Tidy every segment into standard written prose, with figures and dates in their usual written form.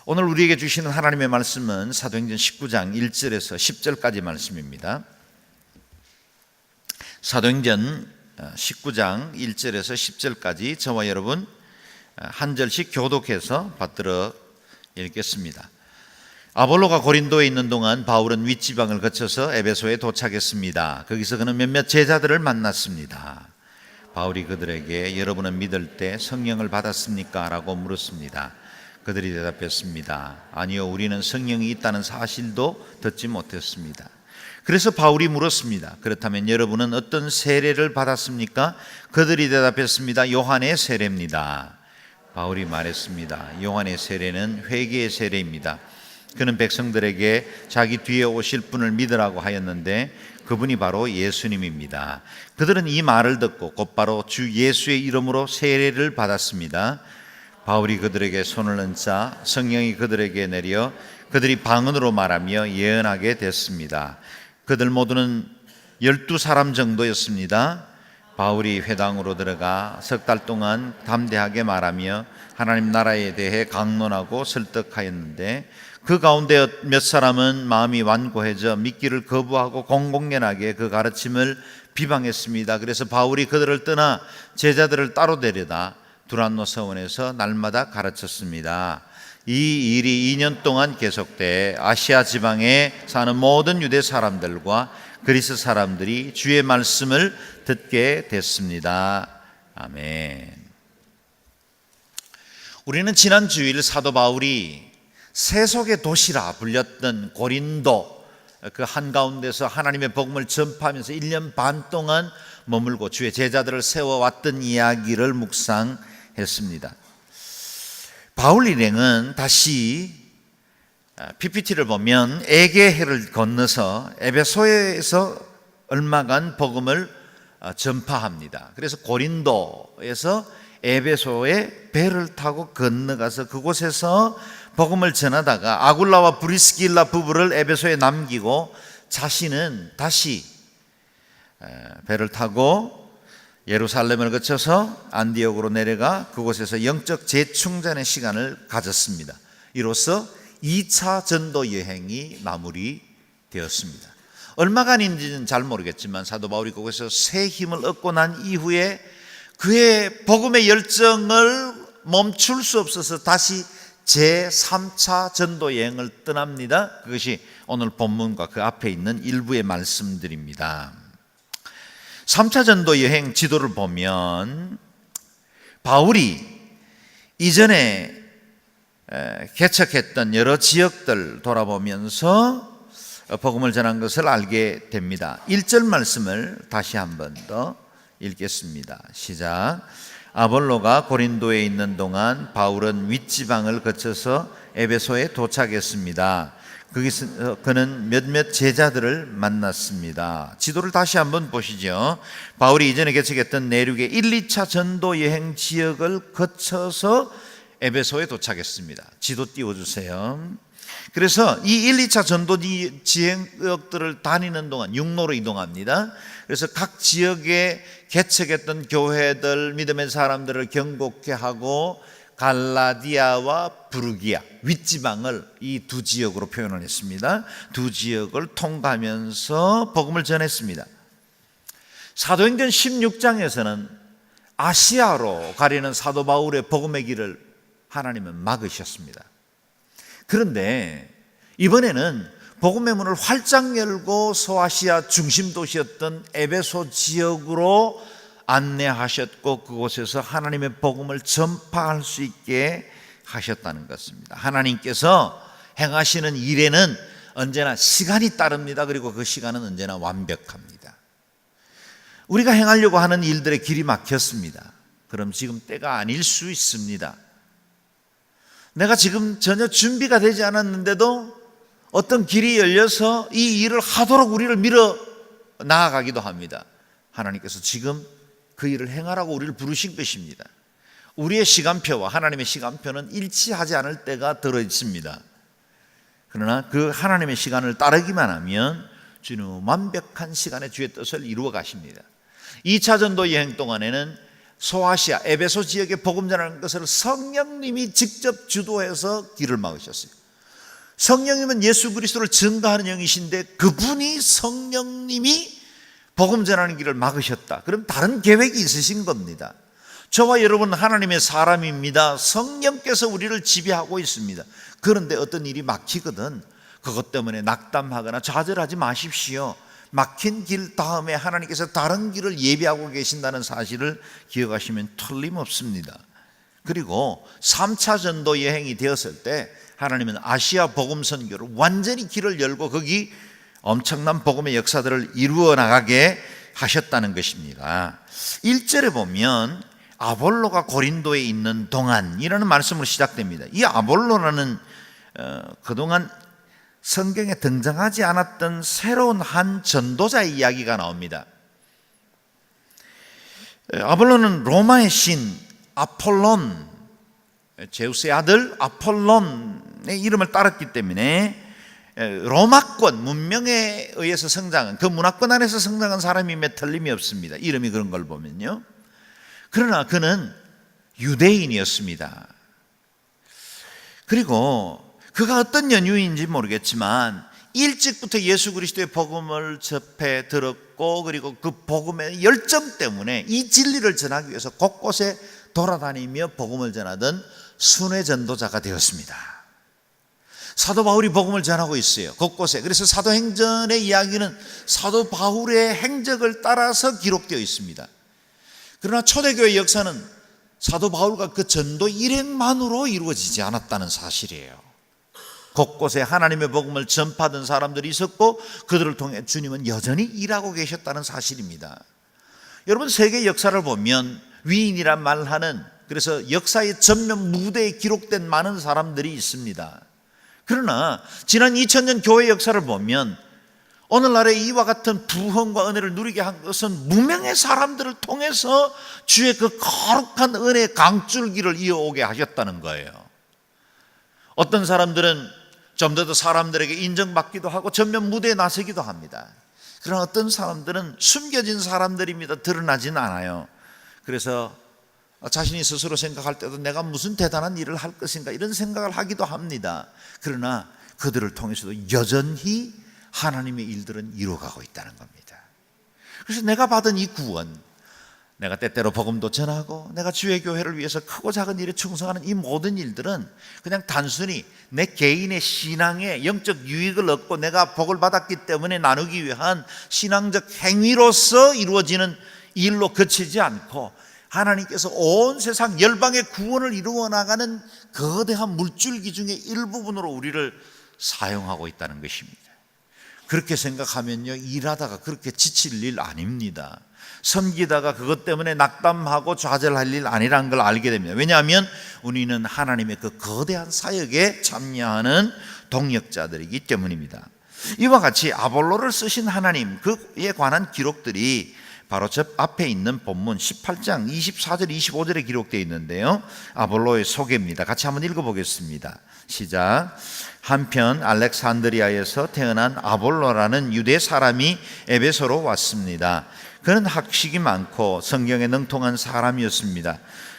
오늘 우리에게 주시는 하나님의 말씀은 사도행전 19장 1절에서 10절까지 말씀입니다. 사도행전 19장 1절에서 10절까지 저와 여러분 한 절씩 교독해서 받들어 읽겠습니다. 아볼로가 고린도에 있는 동안 바울은 윗지방을 거쳐서 에베소에 도착했습니다. 거기서 그는 몇몇 제자들을 만났습니다. 바울이 그들에게 여러분은 믿을 때 성령을 받았습니까? 라고 물었습니다. 그들이 대답했습니다. 아니요, 우리는 성령이 있다는 사실도 듣지 못했습니다. 그래서 바울이 물었습니다. 그렇다면 여러분은 어떤 세례를 받았습니까? 그들이 대답했습니다. 요한의 세례입니다. 바울이 말했습니다. 요한의 세례는 회개의 세례입니다. 그는 백성들에게 자기 뒤에 오실 분을 믿으라고 하였는데 그분이 바로 예수님입니다. 그들은 이 말을 듣고 곧바로 주 예수의 이름으로 세례를 받았습니다. 바울이 그들에게 손을 얹자 성령이 그들에게 내려 그들이 방언으로 말하며 예언하게 됐습니다. 그들 모두는 12사람 정도였습니다. 바울이 회당으로 들어가 석 달 동안 담대하게 말하며 하나님 나라에 대해 강론하고 설득하였는데 그 가운데 몇 사람은 마음이 완고해져 믿기를 거부하고 공공연하게 그 가르침을 비방했습니다. 그래서 바울이 그들을 떠나 제자들을 따로 데려다 두란노 서원에서 날마다 가르쳤습니다. 이 일이 2년 동안 계속돼 아시아 지방에 사는 모든 유대 사람들과 그리스 사람들이 주의 말씀을 듣게 됐습니다. 아멘. 우리는 지난 주일 사도 바울이 세속의 도시라 불렸던 고린도 그 한가운데서 하나님의 복음을 전파하면서 1년 반 동안 머물고 주의 제자들을 세워왔던 이야기를 묵상했습니다. 바울 일행은 다시 PPT를 보면 에게해를 건너서 에베소에서 얼마간 복음을 전파합니다. 그래서 고린도에서 에베소에 배를 타고 건너가서 그곳에서 복음을 전하다가 아굴라와 브리스길라 부부를 에베소에 남기고 자신은 다시 배를 타고 예루살렘을 거쳐서 안디옥으로 내려가 그곳에서 영적 재충전의 시간을 가졌습니다. 이로써 2차 전도 여행이 마무리되었습니다. 얼마간인지는 잘 모르겠지만 사도 바울이 그곳에서 새 힘을 얻고 난 이후에 그의 복음의 열정을 멈출 수 없어서 다시 제3차 전도 여행을 떠납니다. 그것이 오늘 본문과 그 앞에 있는 일부의 말씀들입니다. 3차 전도 여행 지도를 보면 바울이 이전에 개척했던 여러 지역들 돌아보면서 복음을 전한 것을 알게 됩니다. 1절 말씀을 다시 한 번 더 읽겠습니다. 시작. 아볼로가 고린도에 있는 동안 바울은 윗지방을 거쳐서 에베소에 도착했습니다. 거기서 그는 몇몇 제자들을 만났습니다. 지도를 다시 한번 보시죠. 바울이 이전에 개척했던 내륙의 1, 2차 전도 여행 지역을 거쳐서 에베소에 도착했습니다. 지도 띄워주세요. 그래서 이 1, 2차 전도 지역들을 다니는 동안 육로로 이동합니다. 그래서 각 지역에 개척했던 교회들, 믿음의 사람들을 경고케 하고 갈라디아와 부르기아, 윗지방을 이 두 지역으로 표현을 했습니다. 두 지역을 통과하면서 복음을 전했습니다. 사도행전 16장에서는 아시아로 가려는 사도 바울의 복음의 길을 하나님은 막으셨습니다. 그런데 이번에는 복음의 문을 활짝 열고 소아시아 중심 도시였던 에베소 지역으로 안내하셨고 그곳에서 하나님의 복음을 전파할 수 있게 하셨다는 것입니다. 하나님께서 행하시는 일에는 언제나 시간이 따릅니다. 그리고 그 시간은 언제나 완벽합니다. 우리가 행하려고 하는 일들의 길이 막혔습니다. 그럼 지금 때가 아닐 수 있습니다. 내가 지금 전혀 준비가 되지 않았는데도 어떤 길이 열려서 이 일을 하도록 우리를 밀어 나아가기도 합니다. 하나님께서 지금 그 일을 행하라고 우리를 부르신 것입니다. 우리의 시간표와 하나님의 시간표는 일치하지 않을 때가 들어 있습니다. 그러나 그 하나님의 시간을 따르기만 하면 주님은 완벽한 시간에 주의 뜻을 이루어 가십니다. 2차 전도 여행 동안에는 소아시아 에베소 지역에 복음 전하는 것을 성령님이 직접 주도해서 길을 막으셨어요. 성령님은 예수 그리스도를 증거하는 영이신데 그분이 성령님이 복음 전하는 길을 막으셨다. 그럼 다른 계획이 있으신 겁니다. 저와 여러분 하나님의 사람입니다. 성령께서 우리를 지배하고 있습니다. 그런데 어떤 일이 막히거든 그것 때문에 낙담하거나 좌절하지 마십시오. 막힌 길 다음에 하나님께서 다른 길을 예비하고 계신다는 사실을 기억하시면 틀림없습니다. 그리고 3차 전도 여행이 되었을 때 하나님은 아시아 복음 선교를 완전히 길을 열고 거기 엄청난 복음의 역사들을 이루어 나가게 하셨다는 것입니다. 1절에 보면 아볼로가 고린도에 있는 동안이라는 말씀으로 시작됩니다. 이 아볼로라는 그동안 성경에 등장하지 않았던 새로운 한 전도자의 이야기가 나옵니다. 아볼로는 로마의 신 아폴론, 제우스의 아들 아폴론의 이름을 따랐기 때문에 로마권 문명에 의해서 성장한 그 문화권 안에서 성장한 사람임에 틀림이 없습니다. 이름이 그런 걸 보면요. 그러나 그는 유대인이었습니다. 그리고 그가 어떤 연유인지 모르겠지만 일찍부터 예수 그리스도의 복음을 접해 들었고 그리고 그 복음의 열정 때문에 이 진리를 전하기 위해서 곳곳에 돌아다니며 복음을 전하던 순회 전도자가 되었습니다. 사도 바울이 복음을 전하고 있어요. 곳곳에. 그래서 사도행전의 이야기는 사도 바울의 행적을 따라서 기록되어 있습니다. 그러나 초대교회 역사는 사도 바울과 그 전도 일행만으로 이루어지지 않았다는 사실이에요. 곳곳에 하나님의 복음을 전파하던 사람들이 있었고 그들을 통해 주님은 여전히 일하고 계셨다는 사실입니다. 여러분 세계 역사를 보면 위인이란 말하는 그래서 역사의 전면 무대에 기록된 많은 사람들이 있습니다. 그러나 지난 2000년 교회 역사를 보면 오늘날에 이와 같은 부흥과 은혜를 누리게 한 것은 무명의 사람들을 통해서 주의 그 거룩한 은혜의 강줄기를 이어오게 하셨다는 거예요. 어떤 사람들은 좀 더 사람들에게 인정받기도 하고 전면 무대에 나서기도 합니다. 그러나 어떤 사람들은 숨겨진 사람들입니다. 드러나진 않아요. 그래서 자신이 스스로 생각할 때도 내가 무슨 대단한 일을 할 것인가 이런 생각을 하기도 합니다. 그러나 그들을 통해서도 여전히 하나님의 일들은 이루어가고 있다는 겁니다. 그래서 내가 받은 이 구원, 내가 때때로 복음도 전하고 내가 주의 교회를 위해서 크고 작은 일에 충성하는 이 모든 일들은 그냥 단순히 내 개인의 신앙에 영적 유익을 얻고 내가 복을 받았기 때문에 나누기 위한 신앙적 행위로서 이루어지는 일로 그치지 않고 하나님께서 온 세상 열방의 구원을 이루어 나가는 거대한 물줄기 중에 일부분으로 우리를 사용하고 있다는 것입니다. 그렇게 생각하면요, 일하다가 그렇게 지칠 일 아닙니다. 섬기다가 그것 때문에 낙담하고 좌절할 일 아니라는 걸 알게 됩니다. 왜냐하면 우리는 하나님의 그 거대한 사역에 참여하는 동역자들이기 때문입니다. 이와 같이 아볼로를 쓰신 하나님 그에 관한 기록들이 바로 저 앞에 있는 본문 18장 24절 25절에 기록되어 있는데요, 아볼로의 소개입니다. 같이 한번 읽어보겠습니다. 시작. 한편 알렉산드리아에서 태어난 아볼로라는 유대 사람이 에베소로 왔습니다. 그는 학식이 많고 성경에 능통한 사람이었습니다.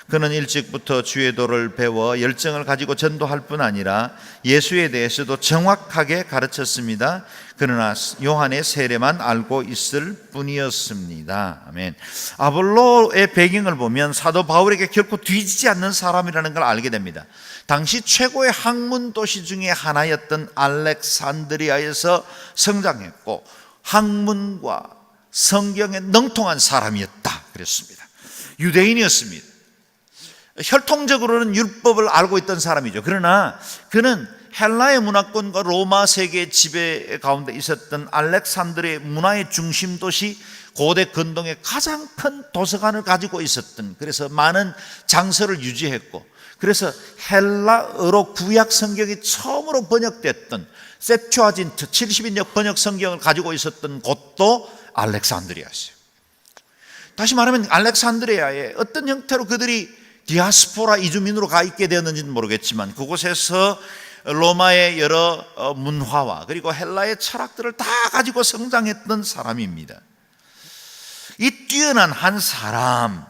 그는 일찍부터 주의 도를 배워 열정을 가지고 전도할 뿐 아니라 예수에 대해서도 정확하게 가르쳤습니다. 그러나 요한의 세례만 알고 있을 뿐이었습니다. 아멘. 아볼로의 배경을 보면 사도 바울에게 결코 뒤지지 않는 사람이라는 걸 알게 됩니다. 당시 최고의 학문 도시 중에 하나였던 알렉산드리아에서 성장했고 학문과 성경에 능통한 사람이었다 그랬습니다. 유대인이었습니다. 혈통적으로는 율법을 알고 있던 사람이죠. 그러나 그는 헬라의 문화권과 로마 세계의 지배 가운데 있었던 알렉산드리아의 문화의 중심 도시 고대 근동의 가장 큰 도서관을 가지고 있었던, 그래서 많은 장서를 유지했고, 그래서 헬라어로 구약 성경이 처음으로 번역됐던 셉튜아진트 70인역 번역 성경을 가지고 있었던 곳도 알렉산드리아였어요. 다시 말하면 알렉산드리아에 어떤 형태로 그들이 디아스포라 이주민으로 가 있게 되었는지는 모르겠지만 그곳에서 로마의 여러 문화와 그리고 헬라의 철학들을 다 가지고 성장했던 사람입니다. 이 뛰어난 한 사람,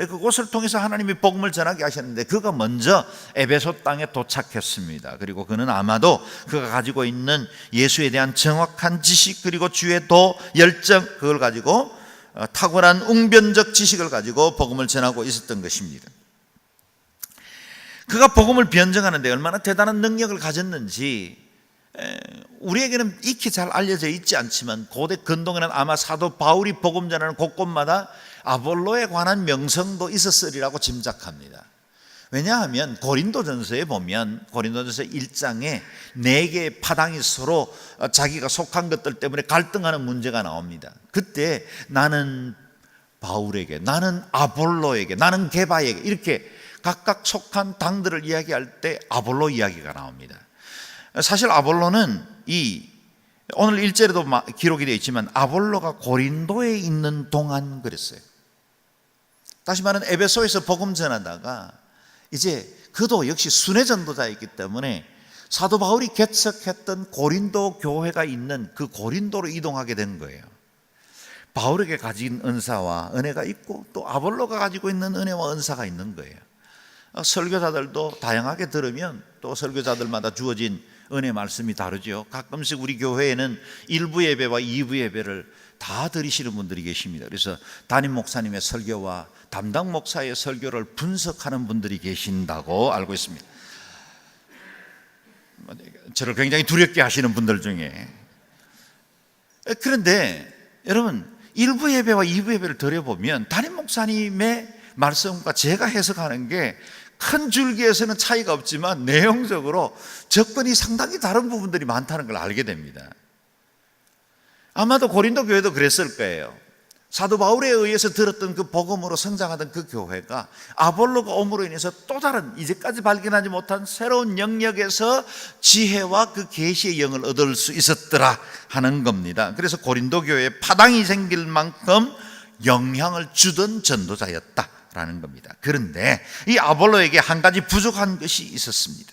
그곳을 통해서 하나님이 복음을 전하게 하셨는데 그가 먼저 에베소 땅에 도착했습니다. 그리고 그는 아마도 그가 가지고 있는 예수에 대한 정확한 지식, 그리고 주의 도, 열정, 그걸 가지고 탁월한 웅변적 지식을 가지고 복음을 전하고 있었던 것입니다. 그가 복음을 변증하는데 얼마나 대단한 능력을 가졌는지 우리에게는 익히 잘 알려져 있지 않지만 고대 근동에는 아마 사도 바울이 복음 전하는 곳곳마다 아볼로에 관한 명성도 있었으리라고 짐작합니다. 왜냐하면 고린도전서에 보면 고린도전서 1장에 4개의 파당이 서로 자기가 속한 것들 때문에 갈등하는 문제가 나옵니다. 그때 나는 바울에게, 나는 아볼로에게, 나는 게바에게 이렇게 각각 속한 당들을 이야기할 때 아볼로 이야기가 나옵니다. 사실 아볼로는 오늘 1절에도 기록이 되어 있지만 아볼로가 고린도에 있는 동안 그랬어요. 다시 말하면 에베소에서 복음 전하다가 이제 그도 역시 순회 전도자이기 때문에 사도 바울이 개척했던 고린도 교회가 있는 그 고린도로 이동하게 된 거예요. 바울에게 가진 은사와 은혜가 있고 또 아볼로가 가지고 있는 은혜와 은사가 있는 거예요. 설교자들도 다양하게 들으면 또 설교자들마다 주어진 은혜 말씀이 다르죠. 가끔씩 우리 교회에는 1부 예배와 2부 예배를 다 들으시는 분들이 계십니다. 그래서 담임 목사님의 설교와 담당 목사의 설교를 분석하는 분들이 계신다고 알고 있습니다. 저를 굉장히 두렵게 하시는 분들 중에. 그런데 여러분 1부 예배와 2부 예배를 들어보면 담임 목사님의 말씀과 제가 해석하는 게 큰 줄기에서는 차이가 없지만 내용적으로 접근이 상당히 다른 부분들이 많다는 걸 알게 됩니다. 아마도 고린도 교회도 그랬을 거예요. 사도 바울에 의해서 들었던 그 복음으로 성장하던 그 교회가 아볼로가 옴으로 인해서 또 다른 이제까지 발견하지 못한 새로운 영역에서 지혜와 그 계시의 영을 얻을 수 있었더라 하는 겁니다. 그래서 고린도 교회에 파당이 생길 만큼 영향을 주던 전도자였다 라는 겁니다. 그런데 이 아볼로에게 한 가지 부족한 것이 있었습니다.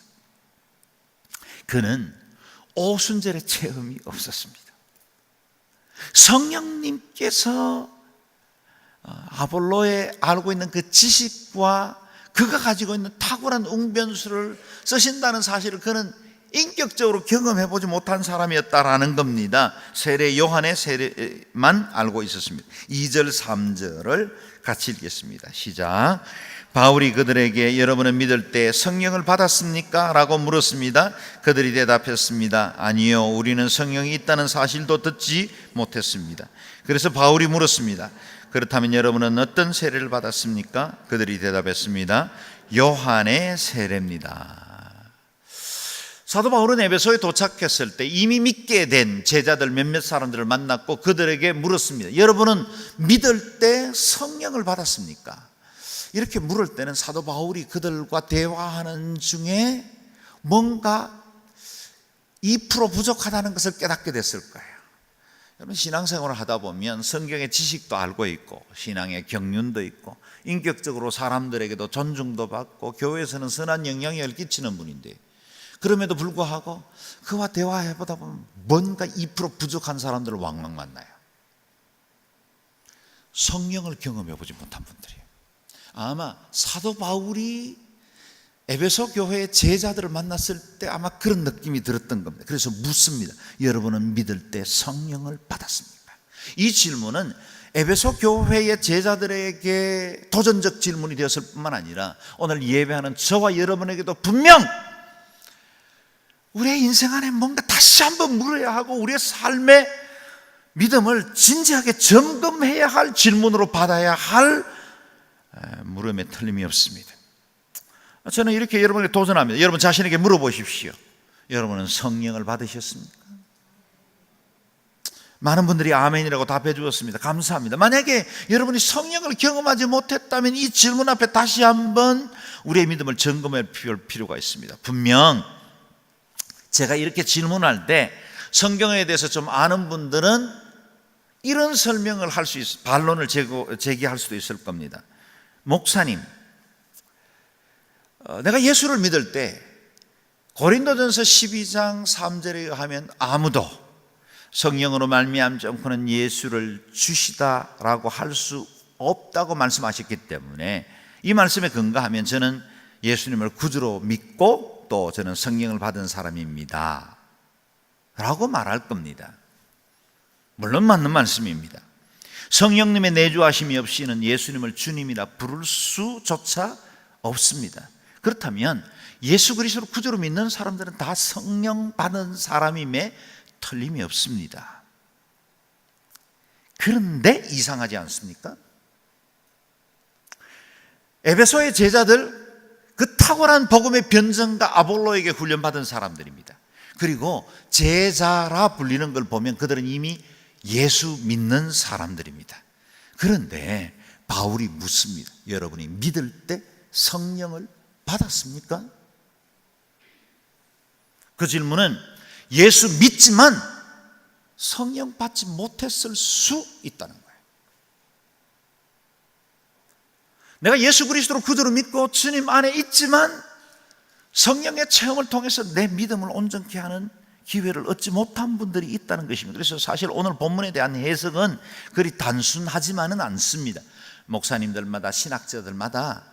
그는 오순절의 체험이 없었습니다. 성령님께서 아볼로에 알고 있는 그 지식과 그가 가지고 있는 탁월한 웅변수를 쓰신다는 사실을 그는 인격적으로 경험해보지 못한 사람이었다라는 겁니다. 세례 요한의 세례만 알고 있었습니다. 2절 3절을 같이 읽겠습니다. 시작. 바울이 그들에게 여러분은 믿을 때 성령을 받았습니까? 라고 물었습니다. 그들이 대답했습니다. 아니요, 우리는 성령이 있다는 사실도 듣지 못했습니다. 그래서 바울이 물었습니다. 그렇다면 여러분은 어떤 세례를 받았습니까? 그들이 대답했습니다. 요한의 세례입니다. 사도 바울은 에베소에 도착했을 때 이미 믿게 된 제자들 몇몇 사람들을 만났고 그들에게 물었습니다. 여러분은 믿을 때 성령을 받았습니까? 이렇게 물을 때는 사도 바울이 그들과 대화하는 중에 뭔가 2% 부족하다는 것을 깨닫게 됐을 거예요. 여러분 신앙생활을 하다 보면 성경의 지식도 알고 있고 신앙의 경륜도 있고 인격적으로 사람들에게도 존중도 받고 교회에서는 선한 영향력을 끼치는 분인데 그럼에도 불구하고 그와 대화해보다 보면 뭔가 2% 부족한 사람들을 왕왕 만나요. 성령을 경험해보지 못한 분들이에요. 아마 사도 바울이 에베소 교회의 제자들을 만났을 때 아마 그런 느낌이 들었던 겁니다. 그래서 묻습니다. 여러분은 믿을 때 성령을 받았습니까? 이 질문은 에베소 교회의 제자들에게 도전적 질문이 되었을 뿐만 아니라 오늘 예배하는 저와 여러분에게도 분명 우리의 인생 안에 뭔가 다시 한번 물어야 하고 우리의 삶의 믿음을 진지하게 점검해야 할 질문으로 받아야 할 물음에 틀림이 없습니다. 저는 이렇게 여러분에게 도전합니다. 여러분 자신에게 물어보십시오. 여러분은 성령을 받으셨습니까? 많은 분들이 아멘이라고 답해 주었습니다. 감사합니다. 만약에 여러분이 성령을 경험하지 못했다면 이 질문 앞에 다시 한번 우리의 믿음을 점검해 볼 필요가 있습니다. 분명 제가 이렇게 질문할 때 성경에 대해서 좀 아는 분들은 이런 설명을 할 수 있어요. 반론을 제기할 수도 있을 겁니다. 목사님, 내가 예수를 믿을 때 고린도전서 12장 3절에 의하면 아무도 성령으로 말미암지 않고는 예수를 주시다라고 할 수 없다고 말씀하셨기 때문에 이 말씀에 근거하면 저는 예수님을 구주로 믿고 또 저는 성령을 받은 사람입니다 라고 말할 겁니다. 물론 맞는 말씀입니다. 성령님의 내주하심이 없이는 예수님을 주님이라 부를 수조차 없습니다. 그렇다면 예수 그리스도를 구주로 믿는 사람들은 다 성령 받은 사람임에 틀림이 없습니다. 그런데 이상하지 않습니까? 에베소의 제자들, 그 탁월한 복음의 변증과 아볼로에게 훈련받은 사람들입니다. 그리고 제자라 불리는 걸 보면 그들은 이미 예수 믿는 사람들입니다. 그런데 바울이 묻습니다. 여러분이 믿을 때 성령을 받았습니까? 그 질문은 예수 믿지만 성령 받지 못했을 수 있다는 거예요. 내가 예수 그리스도를 구주로 믿고 주님 안에 있지만 성령의 체험을 통해서 내 믿음을 온전케 하는 기회를 얻지 못한 분들이 있다는 것입니다. 그래서 사실 오늘 본문에 대한 해석은 그리 단순하지만은 않습니다. 목사님들마다 신학자들마다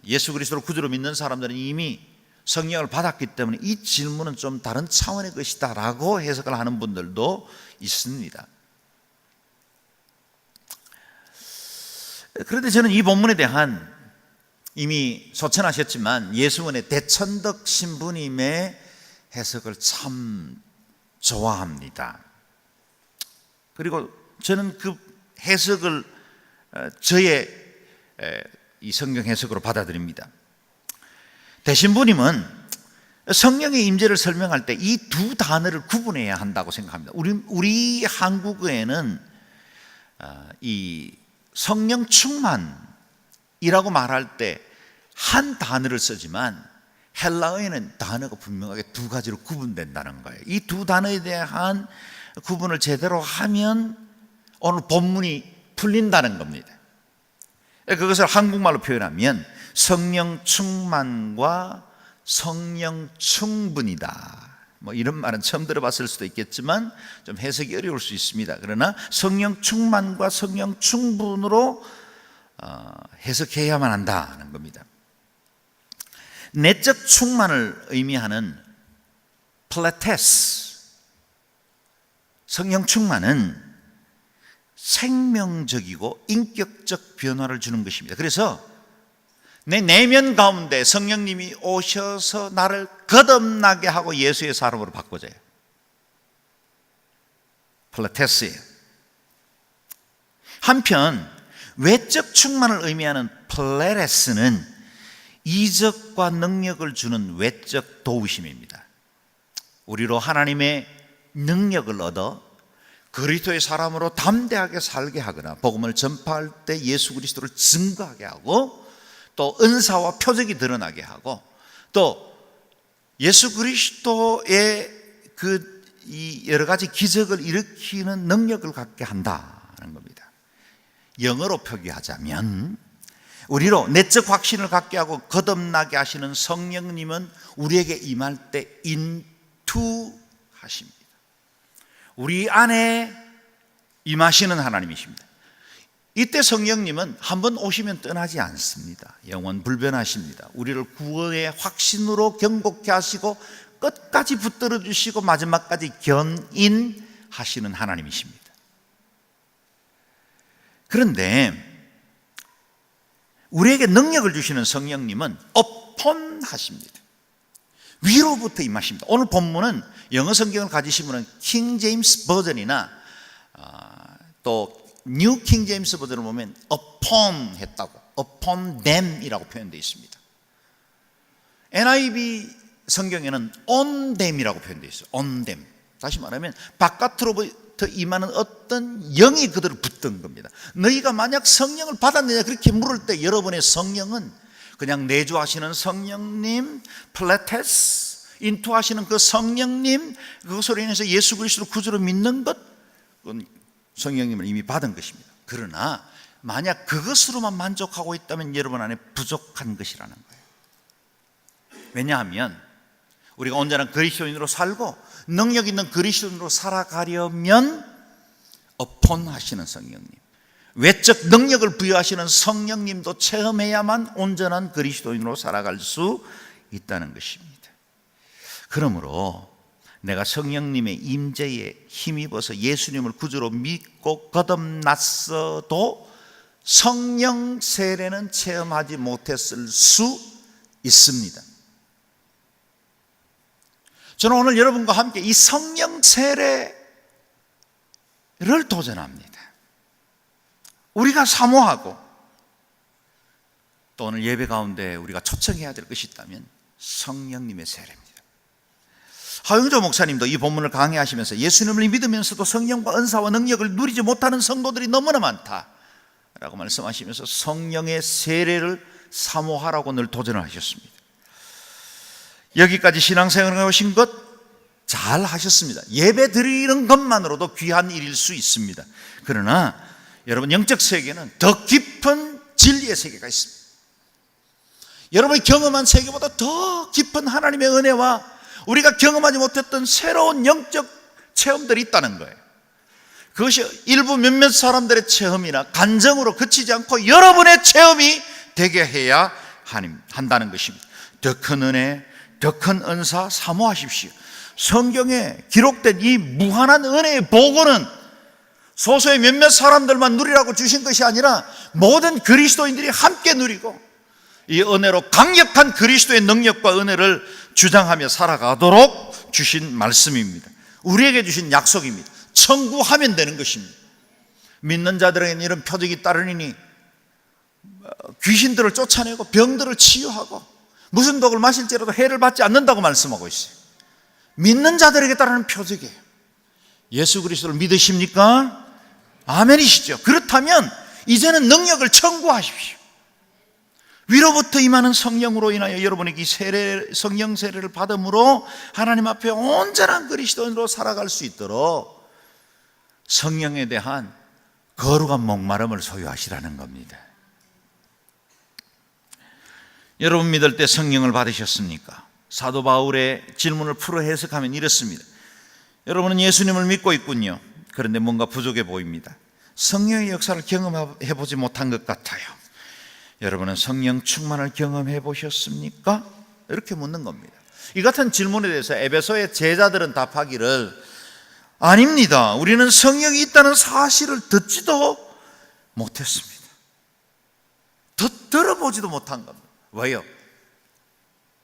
예수 그리스도를 구주로 믿는 사람들은 이미 성령을 받았기 때문에 이 질문은 좀 다른 차원의 것이다 라고 해석을 하는 분들도 있습니다. 그런데 저는 이 본문에 대한 이미 소천하셨지만 예수원의 대천덕 신부님의 해석을 참 좋아합니다. 그리고 저는 그 해석을 저의 이 성경 해석으로 받아들입니다. 대신부님은 성령의 임재를 설명할 때 이 두 단어를 구분해야 한다고 생각합니다. 우리 한국어에는 이 성령 충만이라고 말할 때 한 단어를 쓰지만 헬라어에는 단어가 분명하게 두 가지로 구분된다는 거예요. 이 두 단어에 대한 구분을 제대로 하면 오늘 본문이 풀린다는 겁니다. 그것을 한국말로 표현하면 성령 충만과 성령 충분이다. 뭐 이런 말은 처음 들어봤을 수도 있겠지만 좀 해석이 어려울 수 있습니다. 그러나 성령 충만과 성령 충분으로 해석해야만 한다는 겁니다. 내적 충만을 의미하는 플레테스, 성령 충만은 생명적이고 인격적 변화를 주는 것입니다. 그래서 내 내면 가운데 성령님이 오셔서 나를 거듭나게 하고 예수의 사람으로 바꿔줘요. 플레테스예요. 한편 외적 충만을 의미하는 플레레스는 이적과 능력을 주는 외적 도우심입니다. 우리로 하나님의 능력을 얻어 그리스도의 사람으로 담대하게 살게 하거나 복음을 전파할 때 예수 그리스도를 증거하게 하고 또 은사와 표적이 드러나게 하고 또 예수 그리스도의 이 여러 가지 기적을 일으키는 능력을 갖게 한다는 겁니다. 영어로 표기하자면 우리로 내적 확신을 갖게 하고 거듭나게 하시는 성령님은 우리에게 임할 때 인투하십니다. 우리 안에 임하시는 하나님이십니다. 이때 성령님은 한번 오시면 떠나지 않습니다. 영원 불변하십니다. 우리를 구원의 확신으로 경고케 하시고 끝까지 붙들어 주시고 마지막까지 견인하시는 하나님이십니다. 그런데 우리에게 능력을 주시는 성령님은 어폰하십니다. 위로부터 임하십니다. 오늘 본문은 영어 성경을 가지신 분은 킹 제임스 버전이나 또 뉴 킹 제임스 버전을 보면 upon 했다고, upon them이라고 표현되어 있습니다. NIV 성경에는 on them이라고 표현되어 있어요. on them. 다시 말하면 바깥으로부터 임하는 어떤 영이 그들을 붙든 겁니다. 너희가 만약 성령을 받았느냐 그렇게 물을 때 여러분의 성령은 그냥 내주하시는 성령님, 플레테스, 인투하시는 그 성령님, 그것으로 인해서 예수 그리스도를 구주로 믿는 것, 그건 성령님을 이미 받은 것입니다. 그러나 만약 그것으로만 만족하고 있다면 여러분 안에 부족한 것이라는 거예요. 왜냐하면 우리가 온전한 그리스도인으로 살고 능력 있는 그리스도인으로 살아가려면 어폰하시는 성령님, 외적 능력을 부여하시는 성령님도 체험해야만 온전한 그리스도인으로 살아갈 수 있다는 것입니다. 그러므로 내가 성령님의 임재에 힘입어서 예수님을 구주로 믿고 거듭났어도 성령 세례는 체험하지 못했을 수 있습니다. 저는 오늘 여러분과 함께 이 성령 세례를 도전합니다. 우리가 사모하고 또 오늘 예배 가운데 우리가 초청해야 될 것이 있다면 성령님의 세례입니다. 하영조 목사님도 이 본문을 강해하시면서 예수님을 믿으면서도 성령과 은사와 능력을 누리지 못하는 성도들이 너무나 많다라고 말씀하시면서 성령의 세례를 사모하라고 늘 도전을 하셨습니다. 여기까지 신앙생활을 오신 것 잘 하셨습니다. 예배 드리는 것만으로도 귀한 일일 수 있습니다. 그러나 여러분, 영적 세계는 더 깊은 진리의 세계가 있습니다. 여러분이 경험한 세계보다 더 깊은 하나님의 은혜와 우리가 경험하지 못했던 새로운 영적 체험들이 있다는 거예요. 그것이 일부 몇몇 사람들의 체험이나 간증으로 그치지 않고 여러분의 체험이 되게 해야 한다는 것입니다. 더 큰 은혜, 더 큰 은사 사모하십시오. 성경에 기록된 이 무한한 은혜의 보고는 소수의 몇몇 사람들만 누리라고 주신 것이 아니라 모든 그리스도인들이 함께 누리고 이 은혜로 강력한 그리스도의 능력과 은혜를 주장하며 살아가도록 주신 말씀입니다. 우리에게 주신 약속입니다. 청구하면 되는 것입니다. 믿는 자들에게는 이런 표적이 따르니 귀신들을 쫓아내고 병들을 치유하고 무슨 독을 마실지라도 해를 받지 않는다고 말씀하고 있어요. 믿는 자들에게 따르는 표적이에요. 예수 그리스도를 믿으십니까? 아멘이시죠. 그렇다면 이제는 능력을 청구하십시오. 위로부터 임하는 성령으로 인하여 여러분에게 성령 세례를 받음으로 하나님 앞에 온전한 그리스도인으로 살아갈 수 있도록 성령에 대한 거룩한 목마름을 소유하시라는 겁니다. 여러분 믿을 때 성령을 받으셨습니까? 사도 바울의 질문을 풀어 해석하면 이렇습니다. 여러분은 예수님을 믿고 있군요. 그런데 뭔가 부족해 보입니다. 성령의 역사를 경험해 보지 못한 것 같아요. 여러분은 성령 충만을 경험해 보셨습니까? 이렇게 묻는 겁니다. 이 같은 질문에 대해서 에베소의 제자들은 답하기를 아닙니다. 우리는 성령이 있다는 사실을 듣지도 못했습니다. 들어보지도 못한 겁니다. 왜요?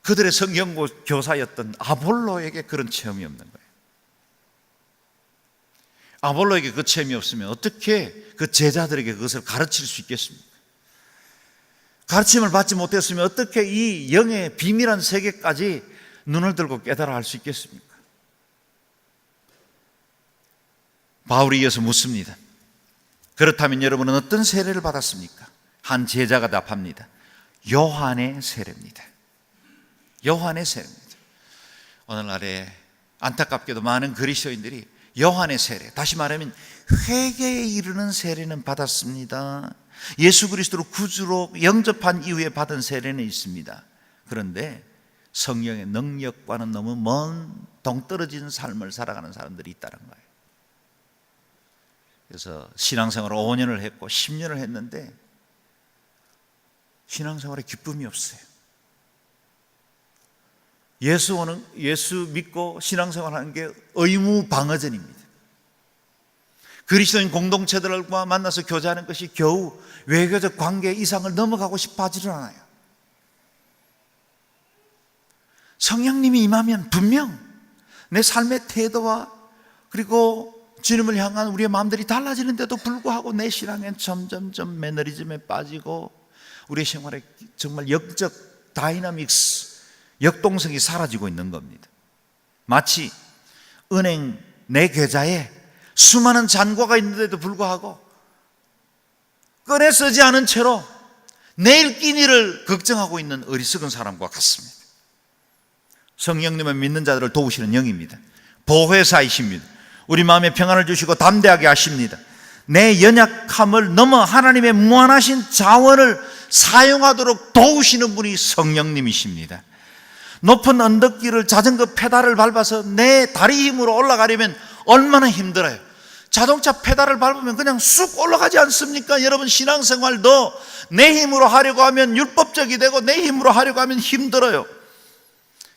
그들의 성경 교사였던 아볼로에게 그런 체험이 없는 거예요. 아볼로에게 그 체험이 없으면 어떻게 그 제자들에게 그것을 가르칠 수 있겠습니까? 가르침을 받지 못했으면 어떻게 이 영의 비밀한 세계까지 눈을 들고 깨달아 할 수 있겠습니까? 바울이 이어서 묻습니다. 그렇다면 여러분은 어떤 세례를 받았습니까? 한 제자가 답합니다. 요한의 세례입니다. 요한의 세례입니다. 오늘날에 안타깝게도 많은 그리스도인들이 요한의 세례, 다시 말하면 회개에 이르는 세례는 받았습니다. 예수 그리스도를 구주로 영접한 이후에 받은 세례는 있습니다. 그런데 성령의 능력과는 너무 먼 동떨어진 삶을 살아가는 사람들이 있다는 거예요. 그래서 신앙생활을 5년을 했고 10년을 했는데 신앙생활에 기쁨이 없어요. 예수 믿고 신앙생활하는 게 의무방어전입니다. 그리스도인 공동체들과 만나서 교제하는 것이 겨우 외교적 관계 이상을 넘어가고 싶어 하지는 않아요. 성령님이 임하면 분명 내 삶의 태도와 그리고 주님을 향한 우리의 마음들이 달라지는데도 불구하고 내 신앙엔 점점점 매너리즘에 빠지고 우리의 생활에 정말 영적 다이나믹스, 역동성이 사라지고 있는 겁니다. 마치 은행 내 계좌에 수많은 잔고가 있는데도 불구하고 꺼내 쓰지 않은 채로 내일 끼니를 걱정하고 있는 어리석은 사람과 같습니다. 성령님은 믿는 자들을 도우시는 영입니다. 보혜사이십니다. 우리 마음에 평안을 주시고 담대하게 하십니다. 내 연약함을 넘어 하나님의 무한하신 자원을 사용하도록 도우시는 분이 성령님이십니다. 높은 언덕길을 자전거 페달을 밟아서 내 다리 힘으로 올라가려면 얼마나 힘들어요. 자동차 페달을 밟으면 그냥 쑥 올라가지 않습니까? 여러분, 신앙생활도 내 힘으로 하려고 하면 율법적이 되고 내 힘으로 하려고 하면 힘들어요.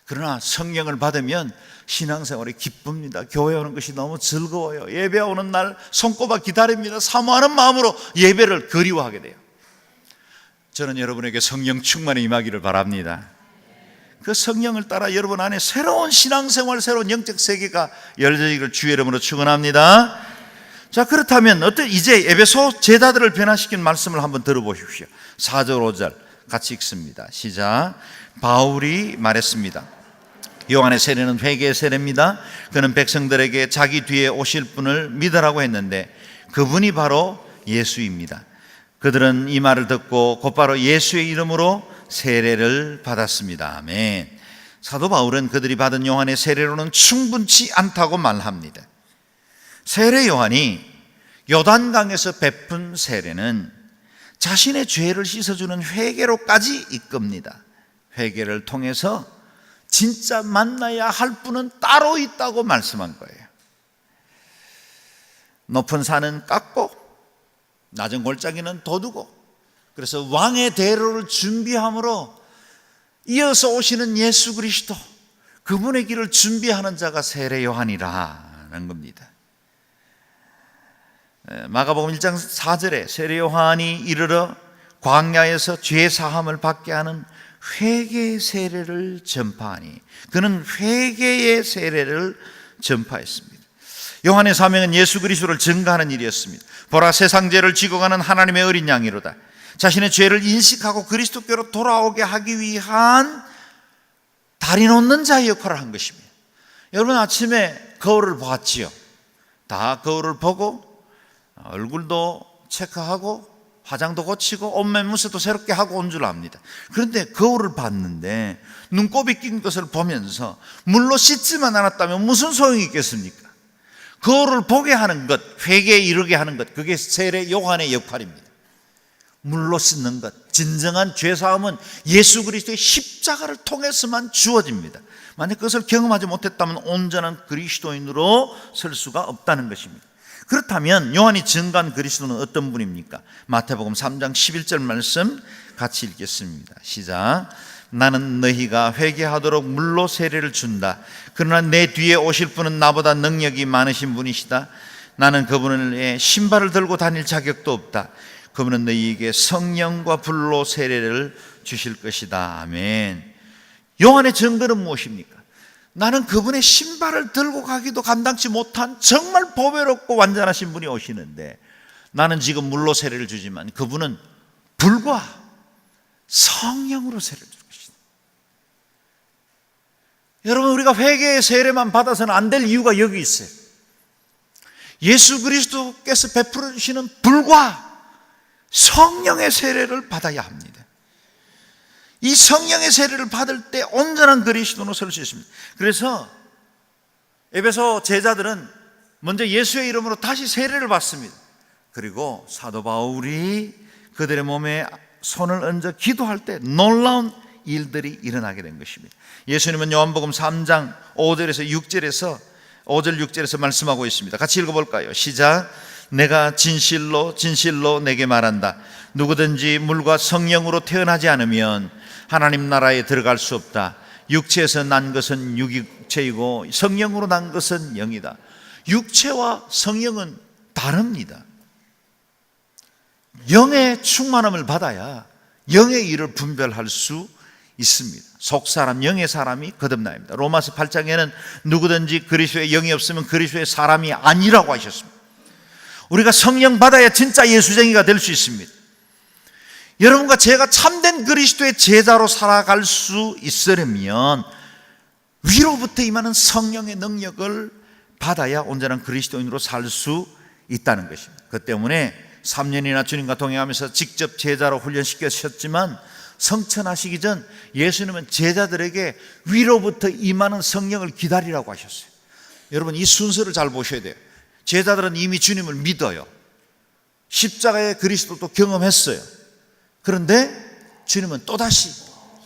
그러나 성령을 받으면 신앙생활이 기쁩니다. 교회 오는 것이 너무 즐거워요. 예배 오는 날 손꼽아 기다립니다. 사모하는 마음으로 예배를 그리워하게 돼요. 저는 여러분에게 성령 충만이 임하기를 바랍니다. 그 성령을 따라 여러분 안에 새로운 신앙생활, 새로운 영적 세계가 열리기를 주의 이름으로 축원합니다. 자, 그렇다면 이제 에베소 제자들을 변화시킨 말씀을 한번 들어보십시오. 4절 5절 같이 읽습니다. 시작. 바울이 말했습니다. 요한의 세례는 회개의 세례입니다. 그는 백성들에게 자기 뒤에 오실 분을 믿으라고 했는데 그분이 바로 예수입니다. 그들은 이 말을 듣고 곧바로 예수의 이름으로 세례를 받았습니다. 아멘. 사도 바울은 그들이 받은 요한의 세례로는 충분치 않다고 말합니다. 세례 요한이 요단강에서 베푼 세례는 자신의 죄를 씻어주는 회개로까지 이끕니다. 회개를 통해서 진짜 만나야 할 분은 따로 있다고 말씀한 거예요. 높은 산은 깎고 낮은 골짜기는 돋우고, 그래서 왕의 대로를 준비함으로 이어서 오시는 예수 그리스도, 그분의 길을 준비하는 자가 세례 요한이라는 겁니다. 마가복음 1장 4절에 세례 요한이 이르러 광야에서 죄 사함을 받게 하는 회개의 세례를 전파하니, 그는 회개의 세례를 전파했습니다. 요한의 사명은 예수 그리스도를 증거하는 일이었습니다. 보라, 세상 죄를 지고 가는 하나님의 어린 양이로다. 자신의 죄를 인식하고 그리스도께로 돌아오게 하기 위한 다리 놓는 자의 역할을 한 것입니다. 여러분, 아침에 거울을 보았지요. 다 거울을 보고 얼굴도 체크하고 화장도 고치고 옷매무새도 새롭게 하고 온 줄 압니다. 그런데 거울을 봤는데 눈곱이 낀 것을 보면서 물로 씻지만 않았다면 무슨 소용이 있겠습니까? 거울을 보게 하는 것, 회개에 이르게 하는 것, 그게 세례 요한의 역할입니다. 물로 씻는 것, 진정한 죄사함은 예수 그리스도의 십자가를 통해서만 주어집니다. 만약 그것을 경험하지 못했다면 온전한 그리스도인으로 설 수가 없다는 것입니다. 그렇다면 요한이 증거한 그리스도는 어떤 분입니까? 마태복음 3장 11절 말씀 같이 읽겠습니다. 시작. 나는 너희가 회개하도록 물로 세례를 준다. 그러나 내 뒤에 오실 분은 나보다 능력이 많으신 분이시다. 나는 그분의 신발을 들고 다닐 자격도 없다. 그분은 너희에게 성령과 불로 세례를 주실 것이다. 아멘. 요한의 증거는 무엇입니까? 나는 그분의 신발을 들고 가기도 감당치 못한 정말 보배롭고 완전하신 분이 오시는데, 나는 지금 물로 세례를 주지만 그분은 불과 성령으로 세례를 줄 것이다. 여러분, 우리가 회개의 세례만 받아서는 안 될 이유가 여기 있어요. 예수 그리스도께서 베풀어 주시는 불과 성령의 세례를 받아야 합니다. 이 성령의 세례를 받을 때 온전한 그리스도로 설 수 있습니다. 그래서 에베소 제자들은 먼저 예수의 이름으로 다시 세례를 받습니다. 그리고 사도 바울이 그들의 몸에 손을 얹어 기도할 때 놀라운 일들이 일어나게 된 것입니다. 예수님은 요한복음 3장 5절에서 6절에서 말씀하고 있습니다. 같이 읽어볼까요? 시작. 내가 진실로 진실로 내게 말한다. 누구든지 물과 성령으로 태어나지 않으면 하나님 나라에 들어갈 수 없다. 육체에서 난 것은 육체이고 성령으로 난 것은 영이다. 육체와 성령은 다릅니다. 영의 충만함을 받아야 영의 일을 분별할 수 있습니다. 속사람, 영의 사람이 거듭나입니다. 로마서 8장에는 누구든지 그리스도의 영이 없으면 그리스도의 사람이 아니라고 하셨습니다. 우리가 성령 받아야 진짜 예수쟁이가 될 수 있습니다. 여러분과 제가 참된 그리스도의 제자로 살아갈 수 있으려면 위로부터 임하는 성령의 능력을 받아야 온전한 그리스도인으로 살 수 있다는 것입니다. 그 때문에 3년이나 주님과 동행하면서 직접 제자로 훈련시키셨지만 성천하시기 전 예수님은 제자들에게 위로부터 임하는 성령을 기다리라고 하셨어요. 여러분, 이 순서를 잘 보셔야 돼요. 제자들은 이미 주님을 믿어요. 십자가의 그리스도도 경험했어요. 그런데 주님은 또다시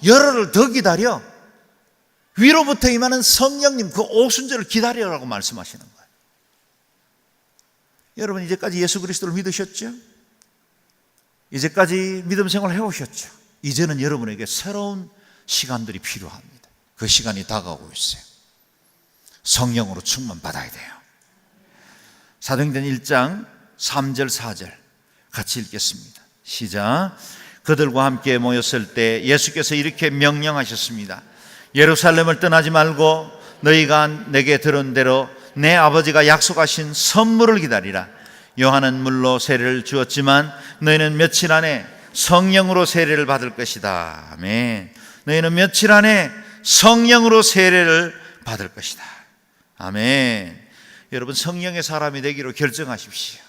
열흘을 더 기다려 위로부터 임하는 성령님 그 오순절을 기다리라고 말씀하시는 거예요. 여러분 이제까지 예수 그리스도를 믿으셨죠? 이제까지 믿음 생활을 해오셨죠? 이제는 여러분에게 새로운 시간들이 필요합니다. 그 시간이 다가오고 있어요. 성령으로 충만받아야 돼요. 사도행전 1장 3절 4절 같이 읽겠습니다. 시작. 그들과 함께 모였을 때 예수께서 이렇게 명령하셨습니다. 예루살렘을 떠나지 말고 너희가 내게 들은 대로 내 아버지가 약속하신 선물을 기다리라. 요한은 물로 세례를 주었지만 너희는 며칠 안에 성령으로 세례를 받을 것이다. 아멘. 너희는 며칠 안에 성령으로 세례를 받을 것이다. 아멘. 여러분 성령의 사람이 되기로 결정하십시오.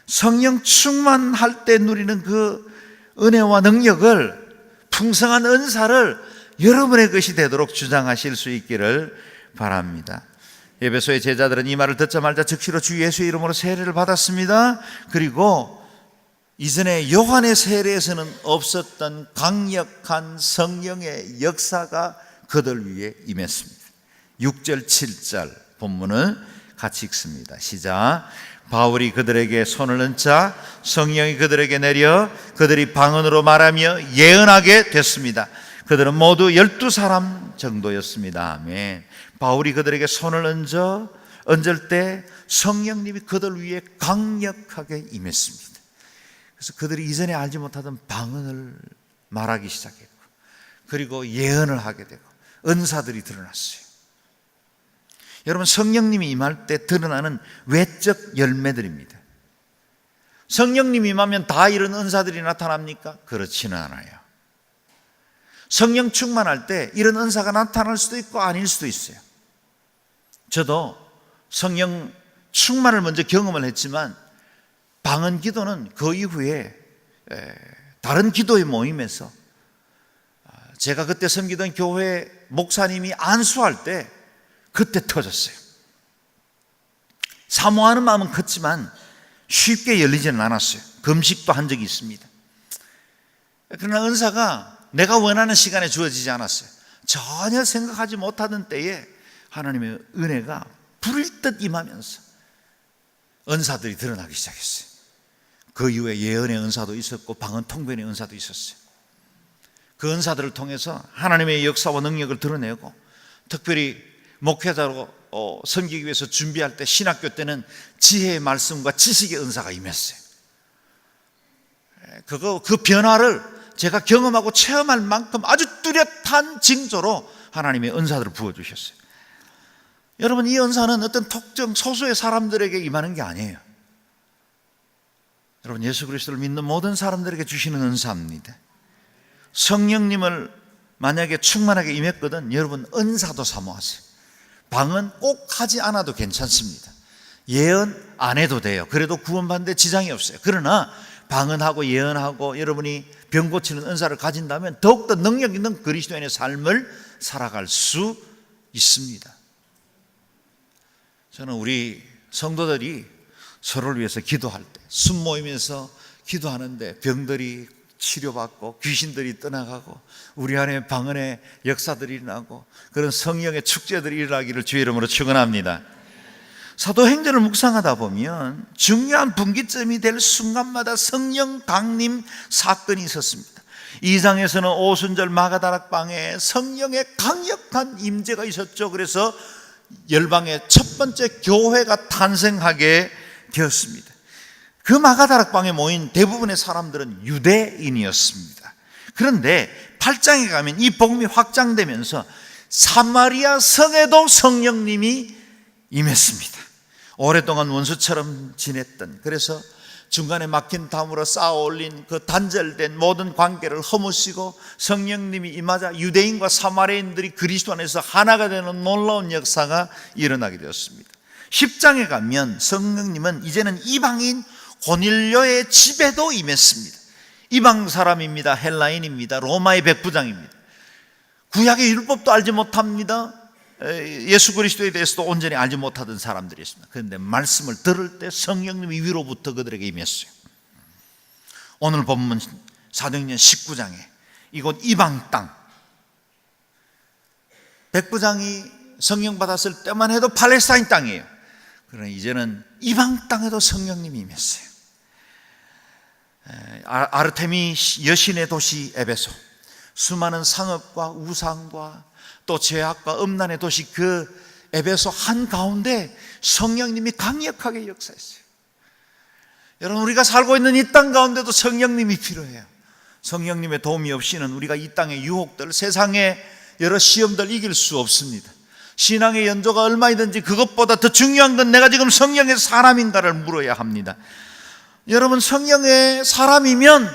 성령 충만할 때 누리는 그 은혜와 능력을, 풍성한 은사를 여러분의 것이 되도록 주장하실 수 있기를 바랍니다. 에베소의 제자들은 이 말을 듣자마자 즉시로 주 예수의 이름으로 세례를 받았습니다. 그리고 이전에 요한의 세례에서는 없었던 강력한 성령의 역사가 그들 위에 임했습니다. 6절 7절 본문을 같이 읽습니다. 시작. 바울이 그들에게 손을 얹자 성령이 그들에게 내려 그들이 방언으로 말하며 예언하게 됐습니다. 그들은 모두 12사람 정도였습니다. 아멘. 바울이 그들에게 손을 얹을 때 성령님이 그들 위에 강력하게 임했습니다. 그래서 그들이 이전에 알지 못하던 방언을 말하기 시작했고, 그리고 예언을 하게 되고 은사들이 드러났어요. 여러분 성령님이 임할 때 드러나는 외적 열매들입니다. 성령님이 임하면 다 이런 은사들이 나타납니까? 그렇지는 않아요. 성령 충만할 때 이런 은사가 나타날 수도 있고 아닐 수도 있어요. 저도 성령 충만을 먼저 경험을 했지만 방언 기도는 그 이후에 다른 기도의 모임에서 제가 그때 섬기던 교회 목사님이 안수할 때 그때 터졌어요. 사모하는 마음은 컸지만 쉽게 열리지는 않았어요. 금식도 한 적이 있습니다. 그러나 은사가 내가 원하는 시간에 주어지지 않았어요. 전혀 생각하지 못하던 때에 하나님의 은혜가 불일 듯 임하면서 은사들이 드러나기 시작했어요. 그 이후에 예언의 은사도 있었고 방언 통변의 은사도 있었어요. 그 은사들을 통해서 하나님의 역사와 능력을 드러내고, 특별히 목회자로 섬기기 위해서 준비할 때 신학교 때는 지혜의 말씀과 지식의 은사가 임했어요. 그 변화를 제가 경험하고 체험할 만큼 아주 뚜렷한 징조로 하나님의 은사들을 부어주셨어요. 여러분 이 은사는 어떤 특정 소수의 사람들에게 임하는 게 아니에요. 여러분 예수 그리스도를 믿는 모든 사람들에게 주시는 은사입니다. 성령님을 만약에 충만하게 임했거든 여러분 은사도 사모하세요. 방언 꼭 하지 않아도 괜찮습니다. 예언 안 해도 돼요. 그래도 구원받는 데 지장이 없어요. 그러나 방언하고 예언하고 여러분이 병 고치는 은사를 가진다면 더욱더 능력 있는 그리스도인의 삶을 살아갈 수 있습니다. 저는 우리 성도들이 서로를 위해서 기도할 때, 순모임에서 기도하는데 병들이 치료받고 귀신들이 떠나가고 우리 안에 방언의 역사들이 일어나고 그런 성령의 축제들이 일어나기를 주의 이름으로 축원합니다. 사도행전을 묵상하다 보면 중요한 분기점이 될 순간마다 성령 강림 사건이 있었습니다. 2장에서는 오순절 마가다락방에 성령의 강력한 임재가 있었죠. 그래서 열방의 첫 번째 교회가 탄생하게 되었습니다. 그 마가다락방에 모인 대부분의 사람들은 유대인이었습니다. 그런데 8장에 가면 이 복음이 확장되면서 사마리아 성에도 성령님이 임했습니다. 오랫동안 원수처럼 지냈던, 그래서 중간에 막힌 담으로 쌓아 올린 그 단절된 모든 관계를 허무시고 성령님이 임하자 유대인과 사마리아인들이 그리스도 안에서 하나가 되는 놀라운 역사가 일어나게 되었습니다. 10장에 가면 성령님은 이제는 이방인 고넬료의 집에도 임했습니다. 이방 사람입니다. 헬라인입니다. 로마의 백부장입니다. 구약의 율법도 알지 못합니다. 예수 그리스도에 대해서도 온전히 알지 못하던 사람들이었습니다. 그런데 말씀을 들을 때 성령님이 위로부터 그들에게 임했어요. 오늘 본문 사도행전 19장에 이곳 이방 땅, 백부장이 성령 받았을 때만 해도 팔레스타인 땅이에요. 그러나 이제는 이방 땅에도 성령님이 임했어요. 아르테미 여신의 도시 에베소, 수많은 상업과 우상과 또 죄악과 음란의 도시 그 에베소 한가운데 성령님이 강력하게 역사했어요. 여러분, 우리가 살고 있는 이 땅 가운데도 성령님이 필요해요. 성령님의 도움이 없이는 우리가 이 땅의 유혹들, 세상의 여러 시험들 이길 수 없습니다. 신앙의 연조가 얼마이든지 그것보다 더 중요한 건 내가 지금 성령의 사람인가를 물어야 합니다. 여러분, 성령의 사람이면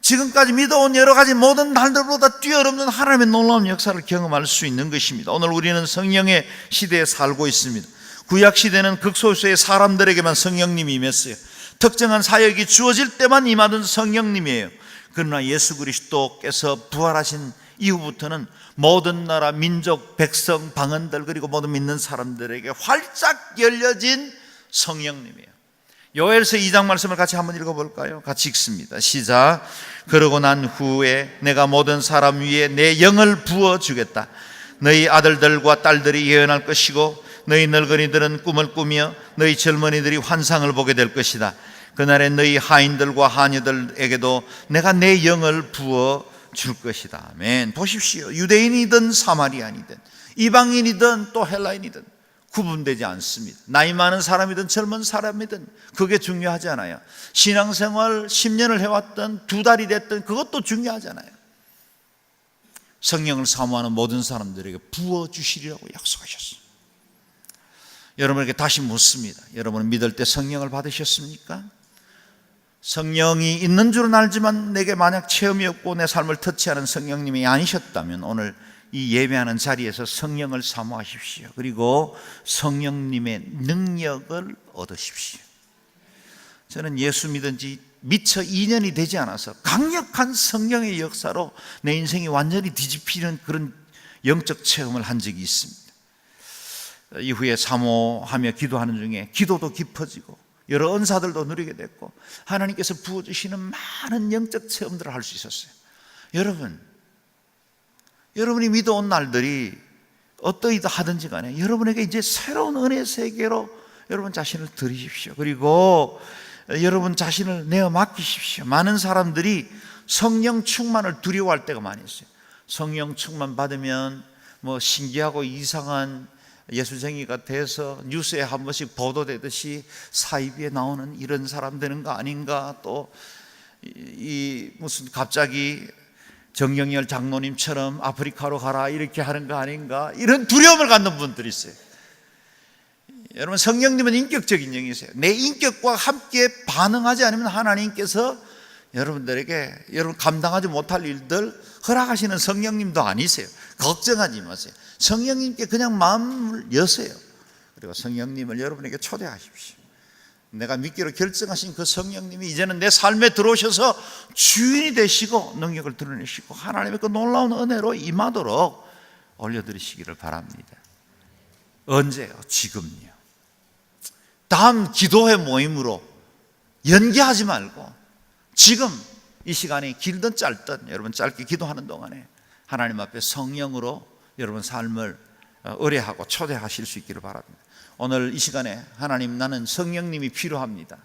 지금까지 믿어온 여러 가지 모든 날들보다 뛰어넘는 하나님의 놀라운 역사를 경험할 수 있는 것입니다. 오늘 우리는 성령의 시대에 살고 있습니다. 구약 시대는 극소수의 사람들에게만 성령님이 임했어요. 특정한 사역이 주어질 때만 임하던 성령님이에요. 그러나 예수 그리스도께서 부활하신 이후부터는 모든 나라, 민족, 백성, 방언들 그리고 모든 믿는 사람들에게 활짝 열려진 성령님이에요. 요엘서 2장 말씀을 같이 한번 읽어볼까요? 같이 읽습니다. 시작. 그러고 난 후에 내가 모든 사람 위에 내 영을 부어주겠다. 너희 아들들과 딸들이 예언할 것이고 너희 늙은이들은 꿈을 꾸며 너희 젊은이들이 환상을 보게 될 것이다. 그날에 너희 하인들과 하녀들에게도 내가 내 영을 부어줄 것이다. 아멘. 보십시오. 유대인이든 사마리안이든 이방인이든 또 헬라인이든 구분되지 않습니다. 나이 많은 사람이든 젊은 사람이든 그게 중요하지 않아요. 신앙생활 10년을 해왔던 2달이 됐든 그것도 중요하지 않아요. 성령을 사모하는 모든 사람들에게 부어주시리라고 약속하셨어요. 여러분에게 다시 묻습니다. 여러분은 믿을 때 성령을 받으셨습니까? 성령이 있는 줄은 알지만 내게 만약 체험이 없고 내 삶을 터치하는 성령님이 아니셨다면 오늘 이 예배하는 자리에서 성령을 사모하십시오. 그리고 성령님의 능력을 얻으십시오. 저는 예수 믿은 지 미처 2년이 되지 않아서 강력한 성령의 역사로 내 인생이 완전히 뒤집히는 그런 영적 체험을 한 적이 있습니다. 이후에 사모하며 기도하는 중에 기도도 깊어지고 여러 은사들도 누리게 됐고 하나님께서 부어주시는 많은 영적 체험들을 할 수 있었어요. 여러분이 믿어온 날들이 어떠이다 하든지 간에 여러분에게 이제 새로운 은혜의 세계로 여러분 자신을 드리십시오. 그리고 여러분 자신을 내어 맡기십시오. 많은 사람들이 성령 충만을 두려워할 때가 많이 있어요. 성령 충만 받으면 뭐 신기하고 이상한 예수쟁이가 돼서 뉴스에 한 번씩 보도되듯이 사이비에 나오는 이런 사람 되는 거 아닌가, 또 이 무슨 갑자기 정경열 장로님처럼 아프리카로 가라 이렇게 하는 거 아닌가, 이런 두려움을 갖는 분들이 있어요. 여러분, 성령님은 인격적인 영이세요. 내 인격과 함께 반응하지 않으면 하나님께서 여러분들에게 여러분 감당하지 못할 일들 허락하시는 성령님도 아니세요. 걱정하지 마세요. 성령님께 그냥 마음을 여세요. 그리고 성령님을 여러분에게 초대하십시오. 내가 믿기로 결정하신 그 성령님이 이제는 내 삶에 들어오셔서 주인이 되시고 능력을 드러내시고 하나님의 그 놀라운 은혜로 임하도록 올려드리시기를 바랍니다. 언제요? 지금요. 다음 기도회 모임으로 연기하지 말고 지금 이 시간이 길든 짧든 여러분 짧게 기도하는 동안에 하나님 앞에 성령으로 여러분 삶을 의뢰하고 초대하실 수 있기를 바랍니다. 오늘 이 시간에 하나님, 나는 성령님이 필요합니다.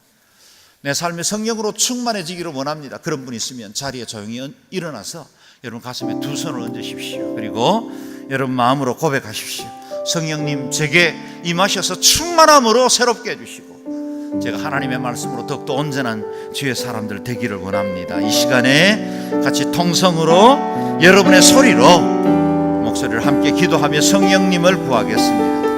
내 삶이 성령으로 충만해지기를 원합니다. 그런 분 있으면 자리에 조용히 일어나서 여러분 가슴에 두 손을 얹으십시오. 그리고 여러분 마음으로 고백하십시오. 성령님, 제게 임하셔서 충만함으로 새롭게 해주시고 제가 하나님의 말씀으로 더욱더 온전한 주의 사람들 되기를 원합니다. 이 시간에 같이 통성으로 여러분의 소리로 목소리를 함께 기도하며 성령님을 구하겠습니다.